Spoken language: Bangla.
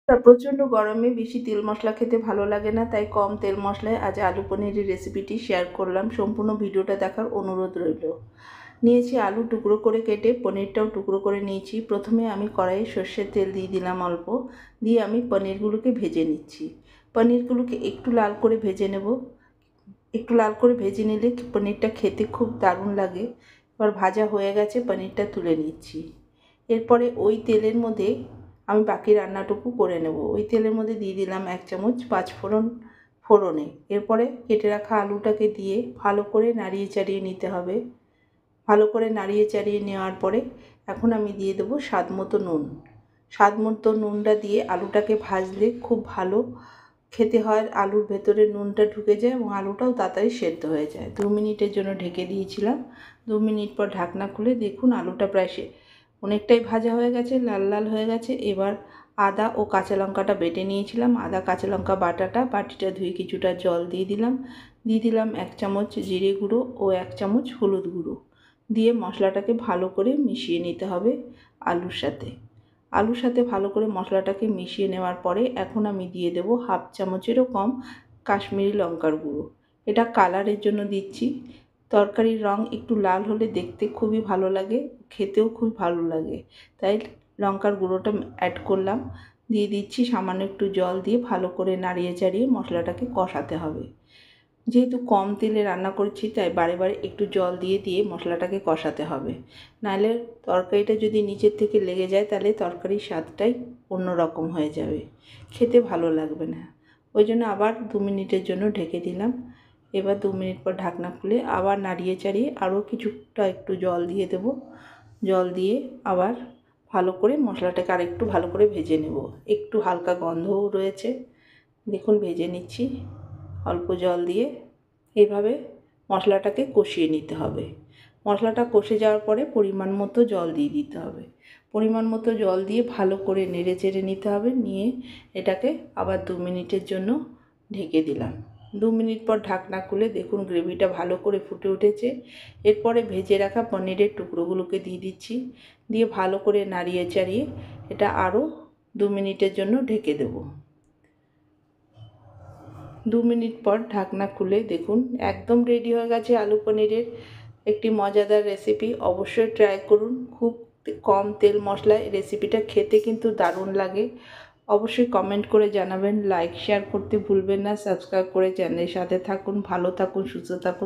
প্রচণ্ড গরমে বেশি তেল মশলা খেতে ভালো লাগে না, তাই কম তেল মশলায় আজ আলু পনিরের রেসিপিটি শেয়ার করলাম। সম্পূর্ণ ভিডিওটা দেখার অনুরোধ রইল। নিয়েছি আলু টুকরো করে কেটে, পনিরটাও টুকরো করে নিয়েছি। প্রথমে আমি কড়াইয়ে সর্ষের তেল দিয়ে দিলাম অল্প, দিয়ে আমি পনিরগুলোকে ভেজে নিচ্ছি। পনিরগুলোকে একটু লাল করে ভেজে নেব। একটু লাল করে ভেজে নিলে পনিরটা খেতে খুব দারুণ লাগে। এবার ভাজা হয়ে গেছে, পনিরটা তুলে নিচ্ছি। এরপরে ওই তেলের মধ্যে আমি বাকি রান্নাটুকু করে নেব। ওই তেলের মধ্যে দিয়ে দিলাম 1 চামচ ফোড়নে। এরপরে কেটে রাখা আলুটাকে দিয়ে ভালো করে নাড়িয়ে চাড়িয়ে নিতে হবে। ভালো করে নাড়িয়ে চাড়িয়ে নেওয়ার পরে এখন আমি দিয়ে দেবো স্বাদ মতো নুন। স্বাদ মতো নুনটা দিয়ে আলুটাকে ভাজলে খুব ভালো খেতে হয়। আলুর ভেতরে নুনটা ঢুকে যায় এবং আলুটাও তাড়াতাড়ি সেদ্ধ হয়ে যায়। 2 মিনিটের জন্য ঢেকে দিয়েছিলাম। 2 মিনিট পর ঢাকনা খুলে দেখুন আলুটা প্রায় অনেকটাই ভাজা হয়ে গেছে, লাল লাল হয়ে গেছে। এবার আদা ও কাঁচা লঙ্কাটা বেটে নিয়েছিলাম, আদা কাঁচা লঙ্কা বাটিটা ধুয়ে কিছুটা জল দিয়ে দিলাম 1 চামচ জিরে গুঁড়ো ও 1 চামচ হলুদ গুঁড়ো দিয়ে মশলাটাকে ভালো করে মিশিয়ে নিতে হবে আলুর সাথে ভালো করে মশলাটাকে মিশিয়ে নেওয়ার পরে এখন আমি দিয়ে দেবো 1/2 চামচেরও কম কাশ্মীরি লঙ্কার গুঁড়ো। এটা কালারের জন্য দিচ্ছি। তরকারির রং একটু লাল হলে দেখতে খুবই ভালো লাগে, খেতেও খুব ভালো লাগে, তাই লঙ্কার গুঁড়োটা অ্যাড করলাম। দিয়ে দিচ্ছি সামান্য একটু জল দিয়ে ভালো করে নাড়িয়ে চাড়িয়ে মশলাটাকে কষাতে হবে। যেহেতু কম তেলে রান্না করছি তাই বারে বারে একটু জল দিয়ে মশলাটাকে কষাতে হবে, নাহলে তরকারিটা যদি নিচের থেকে লেগে যায় তাহলে তরকারির স্বাদটাই অন্যরকম হয়ে যাবে, খেতে ভালো লাগবে না। ওই জন্য আবার 2 মিনিটের জন্য ঢেকে দিলাম। এবার 2 মিনিট পর ঢাকনা খুলে আবার নাড়িয়ে চাড়িয়ে আরও কিছুটা একটু জল দিয়ে দেব। জল দিয়ে আবার ভালো করে মশলাটাকে আরেকটু ভালো করে ভেজে নেব। একটু হালকা গন্ধও রয়েছে, দেখুন ভেজে নিচ্ছি অল্প জল দিয়ে। এইভাবে মশলাটাকে কষিয়ে নিতে হবে। মশলাটা কষে যাওয়ার পরে পরিমাণ মতো জল দিয়ে দিতে হবে। পরিমাণ মতো জল দিয়ে ভালো করে নেড়ে চেড়ে নিতে হবে। নিয়ে এটাকে আবার 2 মিনিটের জন্য ঢেকে দিলাম। 2 মিনিট পর ঢাকনা খুলে দেখুন গ্রেভিটা ভালো করে ফুটে উঠেছে। এরপরে ভেজে রাখা পনিরের টুকরোগুলোকে দিয়ে দিচ্ছি, দিয়ে ভালো করে নাড়িয়ে চাড়িয়ে এটা আরও 2 মিনিটের জন্য ঢেকে দেবো। 2 মিনিট পর ঢাকনা খুলে দেখুন একদম রেডি হয়ে গেছে আলু পনিরের একটি মজাদার রেসিপি। অবশ্যই ট্রাই করুন। খুব কম তেল মশলায় রেসিপিটা খেতে কিন্তু দারুণ লাগে। অবশ্যই কমেন্ট করে জানাবেন, লাইক শেয়ার করতে ভুলবেন না, সাবস্ক্রাইব করে চ্যানেলের সাথে থাকুন। ভালো থাকুন, সুস্থ থাকুন।